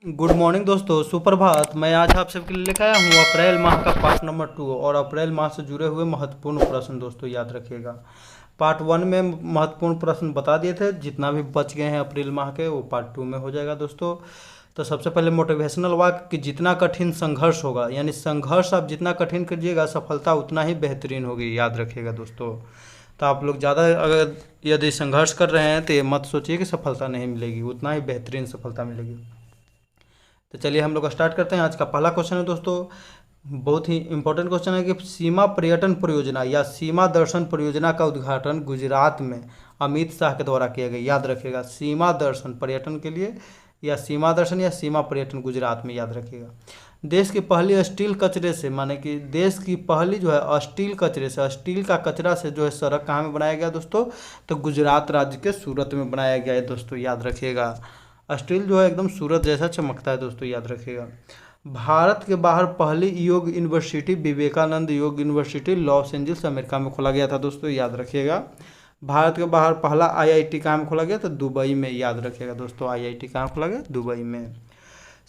Good morning दोस्तों, सुप्रभात। मैं आज आप सबके लिए लेकर आया हूँ अप्रैल माह का पार्ट नंबर 2 और अप्रैल माह से जुड़े हुए महत्वपूर्ण प्रश्न। दोस्तों याद रखिएगा, पार्ट 1 में महत्वपूर्ण प्रश्न बता दिए थे, जितना भी बच गए हैं अप्रैल माह के वो पार्ट 2 में हो जाएगा दोस्तों। तो सबसे पहले मोटिवेशनल वाक्य कि जितना कठिन संघर्ष होगा, यानी संघर्ष आप जितना कठिन कीजिएगा सफलता उतना ही बेहतरीन होगी, याद रखिएगा दोस्तों। तो आप लोग ज़्यादा अगर यदि संघर्ष कर रहे हैं तो ये मत सोचिए कि सफलता नहीं मिलेगी, उतना ही बेहतरीन सफलता मिलेगी। तो चलिए हम लोग स्टार्ट करते हैं। आज का पहला क्वेश्चन है दोस्तों, बहुत ही इंपॉर्टेंट क्वेश्चन है कि सीमा पर्यटन परियोजना या सीमा दर्शन परियोजना का उद्घाटन गुजरात में अमित शाह के द्वारा किया गया। याद रखिएगा, सीमा दर्शन पर्यटन के लिए या सीमा दर्शन या सीमा पर्यटन गुजरात में, याद रखिएगा। देश की पहली स्टील कचरे से, माने कि देश की पहली जो है स्टील कचरे से, स्टील का कचरा से जो है सड़क कहाँ में बनाया गया दोस्तों? तो गुजरात राज्य के सूरत में बनाया गया है दोस्तों, याद रखिएगा। स्टील जो है एकदम सूरत जैसा चमकता है दोस्तों, याद रखिएगा। भारत के बाहर पहली योग यूनिवर्सिटी विवेकानंद योग यूनिवर्सिटी लॉस एंजल्स अमेरिका में खोला गया था दोस्तों, याद रखिएगा। भारत के बाहर पहला आईआईटी कहाँ में खोला गया? तो दुबई में, याद रखिएगा दोस्तों। आईआईटी कहाँ खोला गया? दुबई में।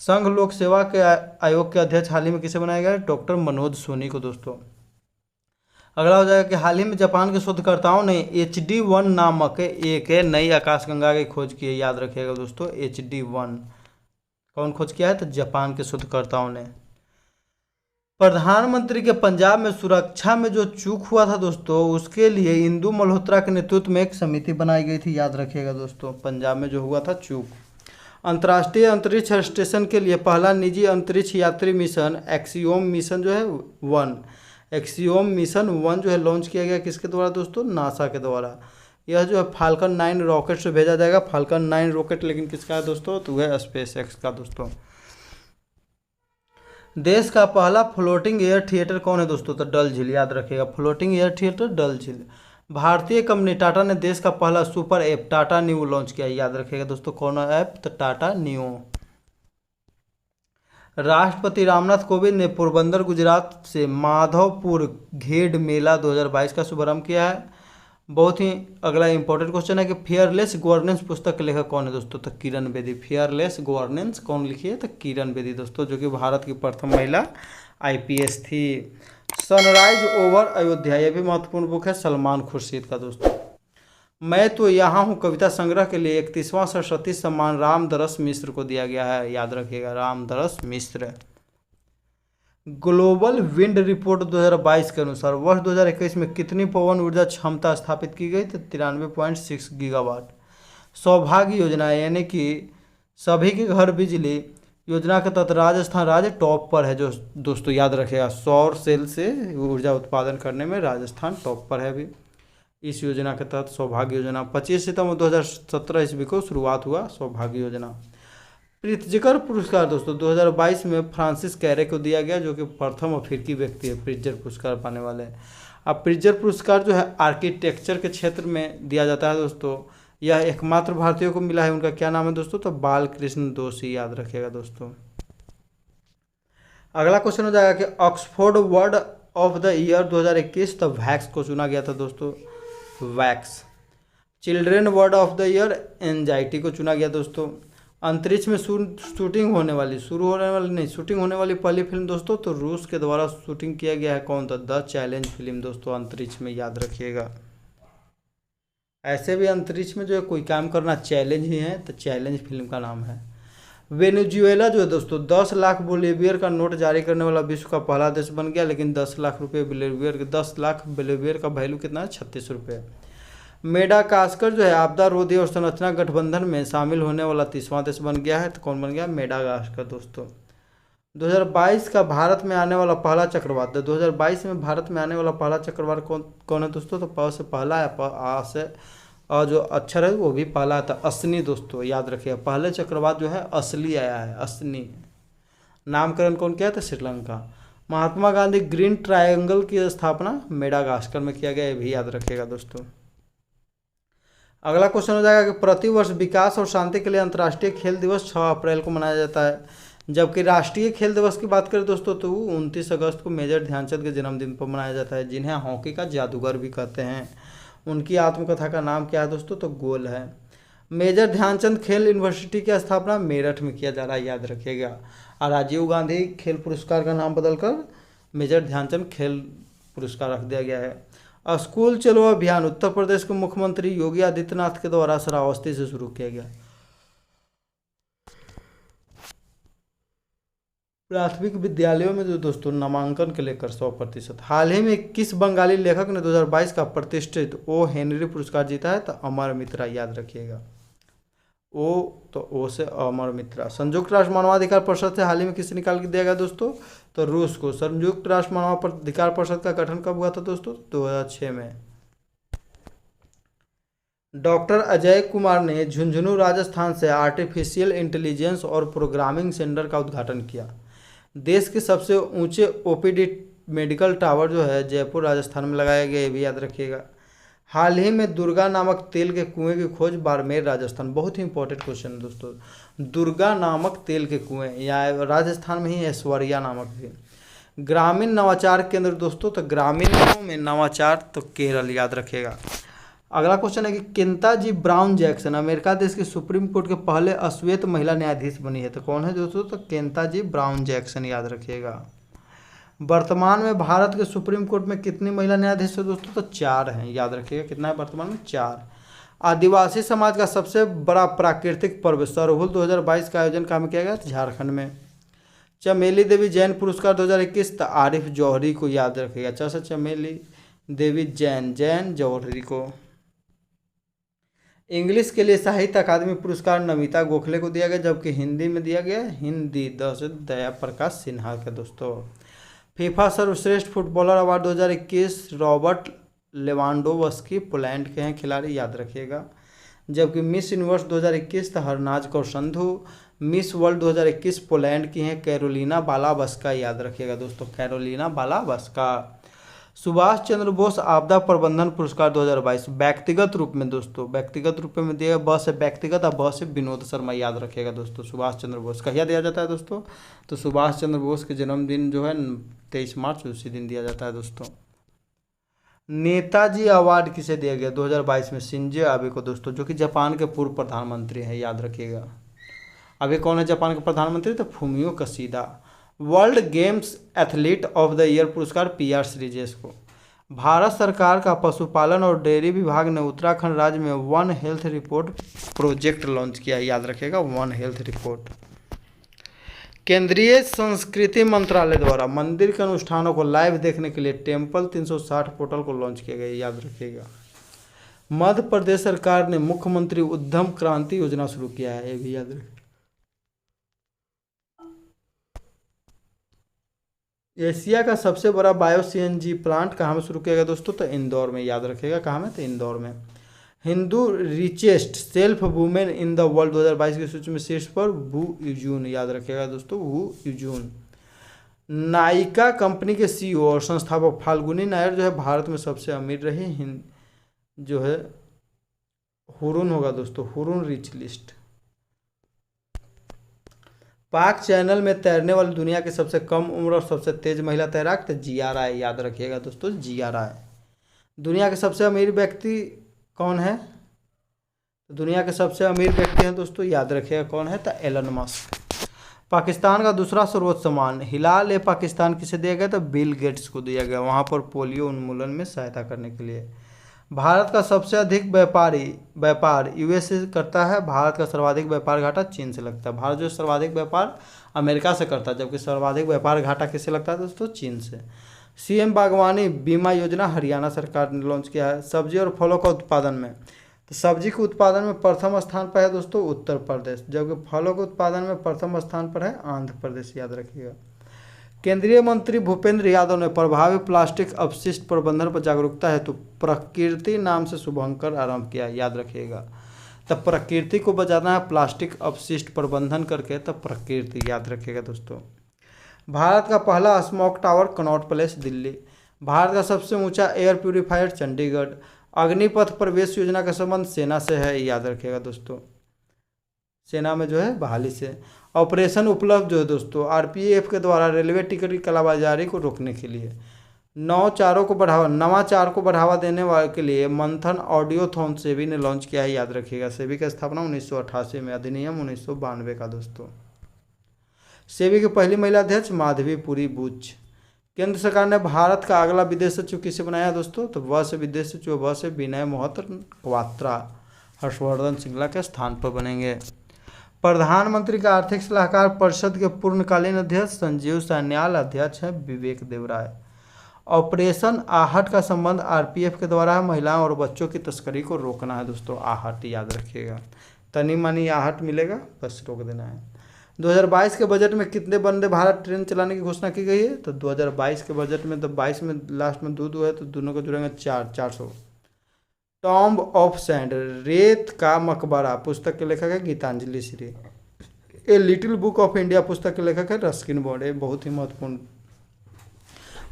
संघ लोक सेवा के आयोग के अध्यक्ष हाल ही में किसे बनाया गया? डॉक्टर मनोज सोनी को दोस्तों। अगला हो जाएगा कि हाल ही में जापान के शोधकर्ताओं ने HD1 नामक एक नई आकाशगंगा की खोज की है, याद रखिएगा दोस्तों। HD1 कौन खोज किया है? तो जापान के शोधकर्ताओं ने। प्रधानमंत्री के पंजाब में सुरक्षा में जो चूक हुआ था दोस्तों, उसके लिए इंदु मल्होत्रा के नेतृत्व में एक समिति बनाई गई थी, याद रखिएगा दोस्तों। पंजाब में जो हुआ था चूक। अंतर्राष्ट्रीय अंतरिक्ष स्टेशन के लिए पहला निजी अंतरिक्ष यात्री मिशन एक्सियोम मिशन जो है 1, एक्सियोम मिशन 1 जो है लॉन्च किया गया किसके द्वारा दोस्तों? नासा के द्वारा। यह जो है फाल्कन 9 रॉकेट से भेजा जाएगा। फाल्कन 9 रॉकेट लेकिन किसका है दोस्तों? तो वह स्पेस एक्स का दोस्तों। देश का पहला फ्लोटिंग एयर थिएटर कौन है दोस्तों? तो डल झील, याद रखिएगा। फ्लोटिंग एयर थिएटर डल झील। भारतीय कंपनी टाटा ने देश का पहला super app Tata new launch किया, याद रखिएगा दोस्तों। कौन ऐप? तो टाटा न्यू। राष्ट्रपति रामनाथ कोविंद ने पोरबंदर गुजरात से माधवपुर घेड मेला 2022 का शुभारंभ किया है। बहुत ही अगला इंपॉर्टेंट क्वेश्चन है कि फेयरलेस गवर्नेंस पुस्तक के लेखक कौन है दोस्तों? तो किरण बेदी। फेयरलेस गवर्नेंस कौन लिखी है? तो किरण बेदी दोस्तों, जो कि भारत की प्रथम महिला IPS थी। सनराइज ओवर अयोध्या, यह भी महत्वपूर्ण बुक है सलमान खुर्शीद का दोस्तों। मैं तो यहाँ हूँ कविता संग्रह के लिए 31वां सरस्वती सम्मान रामदरस मिश्र को दिया गया है, याद रखिएगा। रामदरस मिश्र। ग्लोबल विंड रिपोर्ट 2022 के अनुसार वर्ष 2021 में कितनी पवन ऊर्जा क्षमता स्थापित की गई? तो 93.6 गीगावाट। सौभाग्य योजना, यानी कि सभी के घर बिजली योजना के तहत राजस्थान राज्य टॉप पर है जो दोस्तों, याद रखेगा। सौर सेल से ऊर्जा उत्पादन करने में राजस्थान टॉप पर है अभी। इस योजना के तहत सौभाग्य योजना 25 सितंबर 2017 ईस्वी को शुरुआत हुआ सौभाग्य योजना। प्रित्जकर पुरस्कार दोस्तों 2022 में फ्रांसिस कैरे को दिया गया, जो कि प्रथम अफ्रीकी व्यक्ति है प्रित्जर पुरस्कार पाने वाले। अब प्रित्जर पुरस्कार जो है आर्किटेक्चर के क्षेत्र में दिया जाता है दोस्तों। यह एकमात्र भारतीयों को मिला है। उनका क्या नाम है दोस्तों? तो बालकृष्ण दोषी, याद रखिएगा दोस्तों। अगला क्वेश्चन हो जाएगा कि Oxford word of the year 2021 तो वैक्स को चुना गया था दोस्तों, wax. Children word of the year anxiety को चुना गया दोस्तों। अंतरिक्ष में शूटिंग होने वाली पहली फिल्म दोस्तों, तो रूस के द्वारा शूटिंग किया गया है। कौन था? द चैलेंज फिल्म दोस्तों, अंतरिक्ष में, याद रखिएगा। ऐसे भी अंतरिक्ष में जो है कोई काम करना चैलेंज ही है, तो चैलेंज फिल्म का नाम है। वेनेजुएला जो है दोस्तों 10 लाख बोलीवियर का नोट जारी करने वाला विश्व का पहला देश बन गया, लेकिन 10 लाख रुपये बोलीवियर, 10 लाख बोलीवियर का वैल्यू कितना है? 36 रुपये। मेडागास्कर जो है आपदा रोधी और संरचना गठबंधन में शामिल होने वाला 30वां देश बन गया है। तो कौन बन गया? मेडागास्कर दोस्तों। 2022 का भारत में आने वाला पहला चक्रवात, 2022 में भारत में आने वाला पहला चक्रवात कौन है दोस्तों? तो प से पहला है, आ से जो अक्षर है वो भी पहला था, असनी दोस्तों, याद रखिए। पहले चक्रवात जो है असली आया है, असनी। नामकरण कौन किया था? श्रीलंका। महात्मा गांधी ग्रीन ट्रायंगल की स्थापना मेडागास्कर में किया गया, ये भी याद रखिएगा दोस्तों। अगला क्वेश्चन हो जाएगा कि प्रतिवर्ष विकास और शांति के लिए अंतर्राष्ट्रीय खेल दिवस 6 अप्रैल को मनाया जाता है, जबकि राष्ट्रीय खेल दिवस की बात करें दोस्तों तो 29 अगस्त को मेजर ध्यानचंद के जन्मदिन पर मनाया जाता है, जिन्हें हॉकी का जादूगर भी कहते हैं। उनकी आत्मकथा का नाम क्या है दोस्तों? तो गोल है। मेजर ध्यानचंद खेल यूनिवर्सिटी की स्थापना मेरठ में किया जा रहा है, याद रखिएगा। और राजीव गांधी खेल पुरस्कार का नाम बदलकर मेजर ध्यानचंद खेल पुरस्कार रख दिया गया है। और स्कूल चलो अभियान उत्तर प्रदेश के मुख्यमंत्री योगी आदित्यनाथ के द्वारा श्रावस्ती से शुरू किया गया। प्राथमिक विद्यालयों में जो दोस्तों नामांकन के लेकर 100%। हाल ही में किस बंगाली लेखक ने 2022 का प्रतिष्ठित ओ हेनरी पुरस्कार जीता है? तो अमर मित्रा, याद रखिएगा। ओ से अमर मित्रा। संयुक्त राष्ट्र मानवाधिकार परिषद से हाल ही में किसे निकाल के दिया गया दोस्तों? तो रूस को। संयुक्त राष्ट्र मानवाधिकार परिषद का गठन कब हुआ था दोस्तों? 2006 में। डॉक्टर अजय कुमार ने झुंझुनू राजस्थान से आर्टिफिशियल इंटेलिजेंस और प्रोग्रामिंग सेंटर का उद्घाटन किया। देश के सबसे ऊंचे ओपीडी मेडिकल टावर जो है जयपुर राजस्थान में लगाया गया, ये भी याद रखिएगा। हाल ही में दुर्गा नामक तेल के कुएं की खोज बाड़मेर राजस्थान। बहुत ही इंपॉर्टेंट क्वेश्चन है दोस्तों। दुर्गा नामक तेल के कुएं, या राजस्थान में ही ऐश्वर्या नामक भी। ग्रामीण नवाचार केंद्र दोस्तों, तो ग्रामीणों में नवाचार तो केरल, याद रखिएगा। अगला क्वेश्चन है कि केंताजी ब्राउन जैक्सन अमेरिका देश के सुप्रीम कोर्ट के पहले अश्वेत महिला न्यायाधीश बनी है। तो कौन है दोस्तों? तो केंताजी ब्राउन जैक्सन, याद रखिएगा। वर्तमान में भारत के सुप्रीम कोर्ट में कितनी महिला न्यायाधीश है दोस्तों? तो 4 हैं, याद रखिएगा। कितना है वर्तमान में? 4। आदिवासी समाज का सबसे बड़ा प्राकृतिक पर्व सरहुल 2022 का आयोजन कहाँ में किया गया? झारखंड में। चमेली देवी जैन पुरस्कार 2021 तो आरिफ जौहरी को, याद रखिएगा। अच्छा से चमेली देवी जैन जौहरी को। इंग्लिश के लिए साहित्य अकादमी पुरस्कार नमिता गोखले को दिया गया, जबकि हिंदी में दिया गया हिंदी दया प्रकाश सिन्हा का दोस्तों। फीफा सर्वश्रेष्ठ footballer award 2021 Robert Lewandowski Poland के हैं खिलाड़ी, याद रखिएगा। जबकि miss universe 2021 Harnaaz Kaur Sandhu. Miss world 2021 Poland की हैं कैरोलिना बालाबस्का, याद रखिएगा दोस्तों, कैरोलिना बालाबस्का। सुभाष चंद्र बोस आपदा प्रबंधन पुरस्कार 2022 व्यक्तिगत रूप में दोस्तों, व्यक्तिगत रूप में दिया गया। ब से व्यक्तिगत और ब से विनोद शर्मा, याद रखिएगा दोस्तों। सुभाष चंद्र बोस कहिया दिया जाता है दोस्तों? तो सुभाष चंद्र बोस के जन्मदिन जो है 23 मार्च, उसी दिन दिया जाता है दोस्तों। नेताजी अवार्ड किसे दिया गया 2022 में? शिंजो आबे को दोस्तों, जो कि जापान के पूर्व प्रधानमंत्री हैं, याद रखिएगा। अभी कौन है जापान के प्रधानमंत्री? तो Fumio Kishida. World games athlete of the year पुरस्कार PR श्रीजेश को। भारत सरकार का पशुपालन और डेयरी विभाग ने उत्तराखंड राज्य में one health report project launch किया है, याद रखिएगा। One health report. केंद्रीय संस्कृति मंत्रालय द्वारा मंदिर के अनुष्ठानों को लाइव देखने के लिए टेम्पल 360 पोर्टल को लॉन्च किया गया, याद रखिएगा। मध्य प्रदेश सरकार ने मुख्यमंत्री उद्यम क्रांति योजना शुरू किया है, ये भी याद रखिएगा। एशिया का सबसे बड़ा बायो CNG प्लांट कहाँ में शुरू किया गया दोस्तों? तो इंदौर में, याद रखिएगा। कहाँ में? तो इंदौर में। Hindu richest self women in the world 2022 की सूची में शीर्ष पर वू यूजून, याद रखिएगा दोस्तों, वू यूजून। नायका कंपनी के CEO और संस्थापक फाल्गुनी नायर जो है भारत में सबसे अमीर रही जो है हुरुन होगा दोस्तों, हुरुन रिच लिस्ट। पाक चैनल में तैरने वाली दुनिया की सबसे कम उम्र और सबसे तेज महिला तैराक तो जिया राय, याद रखिएगा दोस्तों, जिया राय। दुनिया के सबसे अमीर व्यक्ति कौन है? दुनिया के सबसे अमीर व्यक्ति हैं दोस्तों, याद रखिएगा कौन है? तो एलन मस्क। पाकिस्तान का दूसरा सर्वोच्च सम्मान हिलाल ए पाकिस्तान किसे दिया गया? तो बिल गेट्स को दिया गया, वहाँ पर पोलियो उन्मूलन में सहायता करने के लिए। भारत का सबसे अधिक व्यापार USA से करता है। भारत का सर्वाधिक व्यापार घाटा चीन से लगता है। भारत जो सर्वाधिक व्यापार अमेरिका से करता है, जबकि सर्वाधिक व्यापार घाटा किससे लगता है दोस्तों? चीन से। CM बागवानी बीमा योजना हरियाणा सरकार ने लॉन्च किया है। सब्जी और फलों का उत्पादन में, तो सब्जी के उत्पादन में प्रथम स्थान पर है दोस्तों उत्तर प्रदेश, जबकि फलों के उत्पादन में प्रथम स्थान पर है आंध्र प्रदेश, याद रखिएगा। केंद्रीय मंत्री भूपेंद्र यादव ने प्रभावी प्लास्टिक अपशिष्ट प्रबंधन पर जागरूकता हेतु प्रकृति नाम से शुभंकर आरंभ किया, याद रखिएगा। तब प्रकृति को बचाना है प्लास्टिक अपशिष्ट प्रबंधन करके, तब प्रकृति, याद रखिएगा दोस्तों। भारत का पहला smoke tower Connaught place Delhi. Bharat का सबसे ऊंचा एयर प्यूरीफायर चंडीगढ़। अग्निपथ प्रवेश योजना का संबंध सेना से है, याद रखिएगा दोस्तों, सेना में जो है बहाली से। ऑपरेशन उपलब्ध जो है दोस्तों RPF के द्वारा रेलवे टिकट की कालाबाजारी को रोकने के लिए। नवाचार को बढ़ावा देने वाले के लिए मंथन ऑडियोथॉन सेबी ने लॉन्च किया है, याद रखिएगा। सेबी की स्थापना 1988 में, अधिनियम 1992 का दोस्तों। सेबी की पहली महिला अध्यक्ष माधवी पुरी बुच। केंद्र सरकार ने भारत का अगला विदेश सचिव किसे बनाया दोस्तों? तो वह से विदेश सचिव वह से विनय मोहत्र क्वात्रा हर्षवर्धन श्रृंगला के स्थान पर बनेंगे। प्रधानमंत्री का आर्थिक सलाहकार परिषद के पूर्णकालीन अध्यक्ष संजीव सान्याल, अध्यक्ष हैं विवेक देवराय। ऑपरेशन आहट का संबंध आरपीएफ के द्वारा है, महिलाओं और बच्चों की तस्करी को रोकना है दोस्तों। आहट याद रखिएगा, तनी मनी आहट मिलेगा, बस रोक देना है। 2022 के बजट में कितने वंदे भारत ट्रेन चलाने की घोषणा की गई है? तो 2022 के बजट में, तो 22 में लास्ट में दो है, तो दोनों को जुड़ेंगे 400। टॉम्ब ऑफ सैंड, रेत का मकबरा, पुस्तक के लेखक है Gitanjali Shree. A little book of India पुस्तक के लेखक है रस्किन बॉन्ड। ये बहुत ही महत्वपूर्ण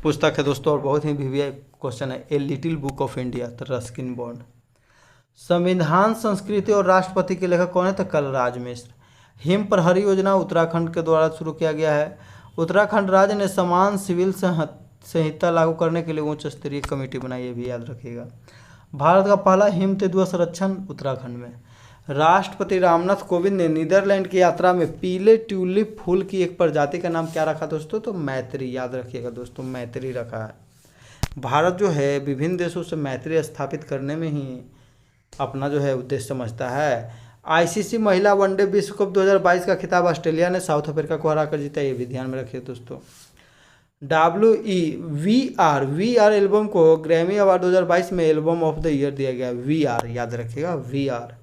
पुस्तक है दोस्तों और बहुत ही वीवीआई क्वेश्चन है। ए लिटिल बुक ऑफ इंडिया, तो रस्किन बॉन्ड। संविधान, संस्कृति और राष्ट्रपति के लेखक कौन है? तो कलराज मिश्र। हिम प्रहरी योजना उत्तराखंड के द्वारा शुरू किया गया है। उत्तराखंड राज्य ने समान सिविल संहिता लागू करने के लिए उच्च स्तरीय कमेटी बनाई है, भी याद रखिएगा। भारत का पहला हिम तेंदुआ संरक्षण उत्तराखंड में। राष्ट्रपति रामनाथ कोविंद ने नीदरलैंड की यात्रा में पीले ट्यूलिप फूल की एक प्रजाति का नाम क्या रखा दोस्तों? तो मैत्री, याद रखिएगा दोस्तों, मैत्री रखा है। भारत जो है विभिन्न देशों से मैत्री स्थापित करने में ही अपना जो है उद्देश्य समझता है। आईसीसी महिला वनडे विश्व कप 2022 का खिताब ऑस्ट्रेलिया ने साउथ अफ्रीका को हराकर जीता, ये भी ध्यान में रखिए दोस्तों। वी आर एल्बम को ग्रैमी अवार्ड 2022 में एल्बम ऑफ द ईयर दिया गया। वी आर याद रखिएगा, वी आर।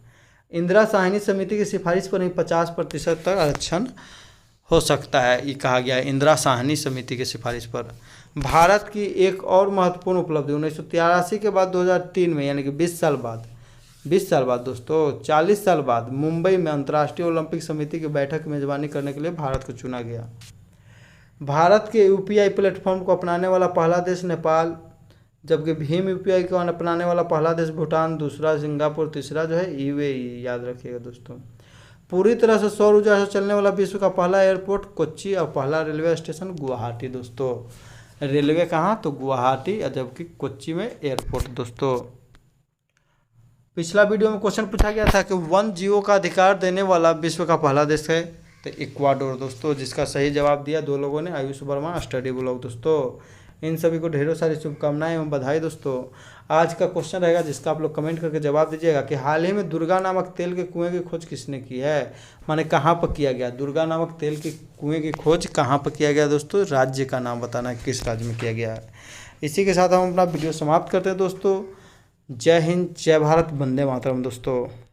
इंदिरा साहनी समिति की सिफारिश पर ही 50% तक आरक्षण हो सकता है, ये कहा गया है इंदिरा साहनी समिति की सिफारिश पर। भारत की एक और महत्वपूर्ण उपलब्धि 1983 के बाद 2003 में, यानी कि 20 साल बाद दोस्तों, 40 साल बाद मुंबई में अंतर्राष्ट्रीय ओलंपिक समिति की बैठक की मेजबानी करने के लिए भारत को चुना गया। भारत के यूपीआई प्लेटफॉर्म को अपनाने वाला पहला देश नेपाल, जबकि भीम यूपीआई को अपनाने वाला पहला देश भूटान, दूसरा सिंगापुर, तीसरा जो है यूएई, याद रखिएगा दोस्तों। पूरी तरह से सौर ऊर्जा से चलने वाला विश्व का पहला एयरपोर्ट कोच्चि और पहला रेलवे स्टेशन गुवाहाटी दोस्तों। रेलवे कहाँ? तो गुवाहाटी, जबकि कोच्चि में एयरपोर्ट दोस्तों। पिछला वीडियो में क्वेश्चन पूछा गया था कि वन जीवों का अधिकार देने वाला विश्व का पहला देश है, तो इक्वाडोर दोस्तों, जिसका सही जवाब दिया दो लोगों ने, आयुष वर्मा, स्टडी ब्लॉग दोस्तों। इन सभी को ढेरों सारी शुभकामनाएं एवं बधाई दोस्तों। आज का क्वेश्चन रहेगा जिसका आप लोग कमेंट करके जवाब दीजिएगा कि हाल ही में दुर्गा नामक तेल के कुएं की खोज किसने की है? माने कहाँ पर किया गया? दुर्गा नामक तेल के कुएं की खोज कहाँ पर किया गया दोस्तों? राज्य का नाम बताना है, किस राज्य में किया गया है। इसी के साथ हम अपना वीडियो समाप्त करते हैं दोस्तों। जय हिंद, जय भारत, वंदे मातरम दोस्तों।